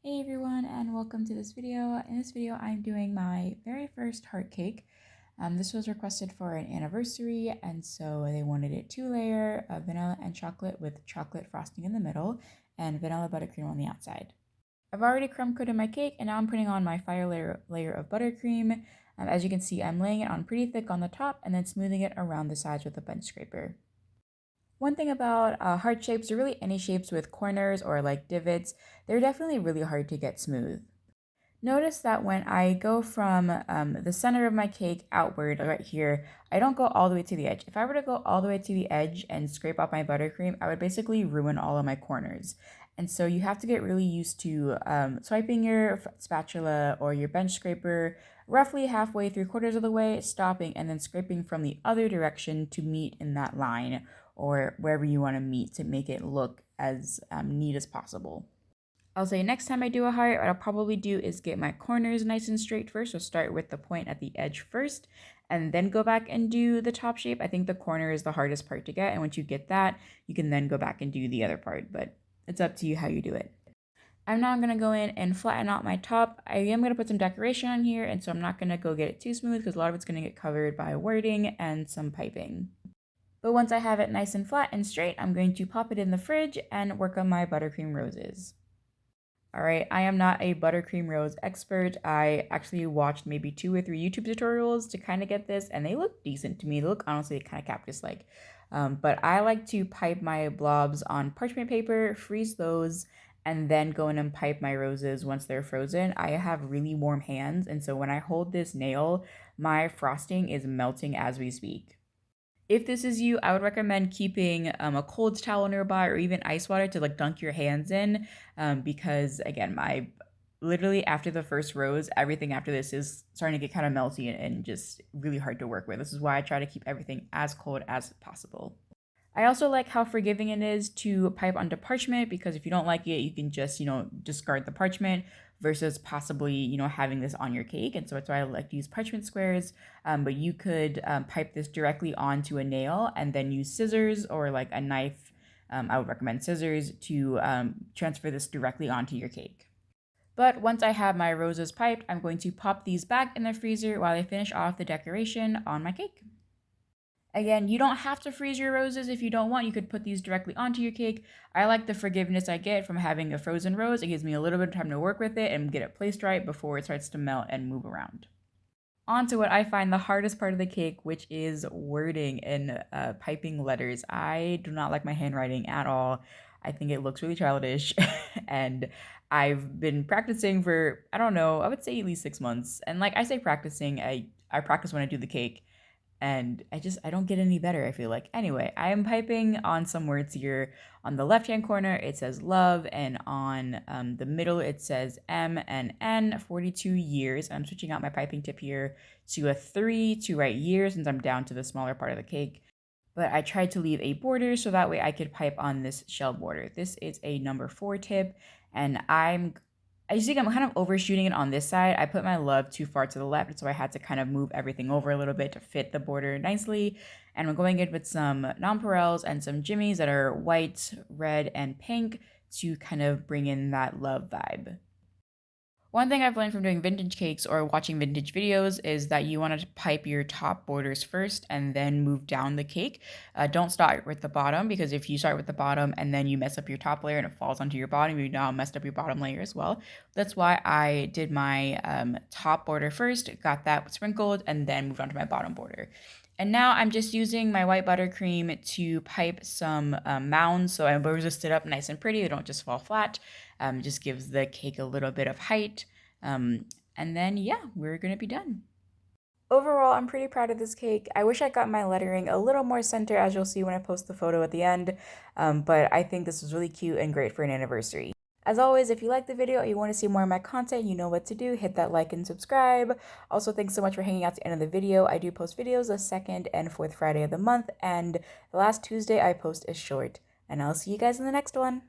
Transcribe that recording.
Hey everyone, and welcome to this video. In this video, I'm doing my very first heart cake. This was requested for an anniversary, and so they wanted it 2-layer of vanilla and chocolate with chocolate frosting in the middle and vanilla buttercream on the outside. I've already crumb coated my cake, and now I'm putting on my final layer of buttercream. As you can see, I'm laying it on pretty thick on the top and then smoothing it around the sides with a bench scraper. One thing about heart shapes, or really any shapes with corners or like divots, they're definitely really hard to get smooth. Notice that when I go from the center of my cake outward right here, I don't go all the way to the edge. If I were to go all the way to the edge and scrape off my buttercream, I would basically ruin all of my corners. And so you have to get really used to swiping your spatula or your bench scraper roughly halfway, 3/4 of the way, stopping, and then scraping from the other direction to meet in that line or wherever you want to meet to make it look as neat as possible. I'll say next time I do a heart, what I'll probably do is get my corners nice and straight first. So start with the point at the edge first and then go back and do the top shape. I think the corner is the hardest part to get. And once you get that, you can then go back and do the other part, but it's up to you how you do it. I'm now going to go in and flatten out my top. I am going to put some decoration on here, and so I'm not going to go get it too smooth because a lot of it's going to get covered by wording and some piping. But once I have it nice and flat and straight, I'm going to pop it in the fridge and work on my buttercream roses. All right, I am not a buttercream rose expert. I actually watched maybe 2 or 3 YouTube tutorials to kind of get this, and they look decent to me. They look honestly kind of cactus-like. But I like to pipe my blobs on parchment paper, freeze those, and then go in and pipe my roses once they're frozen. I have really warm hands, and so when I hold this nail, my frosting is melting as we speak. If this is you, I would recommend keeping a cold towel nearby or even ice water to like dunk your hands in, because again, my literally after the first rose, everything after this is starting to get kind of melty and just really hard to work with. This is why I try to keep everything as cold as possible. I also like how forgiving it is to pipe onto parchment, because if you don't like it, you can just, discard the parchment versus possibly, having this on your cake. And so that's why I like to use parchment squares. But you could pipe this directly onto a nail and then use scissors or like a knife. I would recommend scissors to transfer this directly onto your cake. But once I have my roses piped, I'm going to pop these back in the freezer while I finish off the decoration on my cake. Again, you don't have to freeze your roses if you don't want. You could put these directly onto your cake. I like the forgiveness I get from having a frozen rose. It gives me a little bit of time to work with it and get it placed right before it starts to melt and move around. On to what I find the hardest part of the cake, which is wording and piping letters. I do not like my handwriting at all. I think it looks really childish. And I've been practicing for, I don't know, I would say at least 6 months. And like I say practicing, I practice when I do the cake, and I don't get any better, I feel like. Anyway, I am piping on some words here. On the left hand corner it says love, and on the middle it says M and N, 42 years. I'm switching out my piping tip here to a 3 to write years since I'm down to the smaller part of the cake. But I tried to leave a border so that way I could pipe on this shell border. This is a number 4 tip, and I just think I'm kind of overshooting it on this side. I put my love too far to the left, so I had to kind of move everything over a little bit to fit the border nicely. And we're going in with some nonpareils and some jimmies that are white, red, and pink to kind of bring in that love vibe. One thing I've learned from doing vintage cakes or watching vintage videos is that you want to pipe your top borders first and then move down the cake. Don't start with the bottom, because if you start with the bottom and then you mess up your top layer and it falls onto your bottom, you now messed up your bottom layer as well. That's why I did my top border first, got that sprinkled, and then moved on to my bottom border. And now I'm just using my white buttercream to pipe some mounds so my roses sit up nice and pretty. They don't just fall flat. Just gives the cake a little bit of height. And then, yeah, we're going to be done. Overall, I'm pretty proud of this cake. I wish I got my lettering a little more center, as you'll see when I post the photo at the end. But I think this was really cute and great for an anniversary. As always, if you like the video or you want to see more of my content, you know what to do. Hit that like and subscribe. Also, thanks so much for hanging out to the end of the video. I do post videos the 2nd and 4th Friday of the month, and the last Tuesday I post a short. And I'll see you guys in the next one.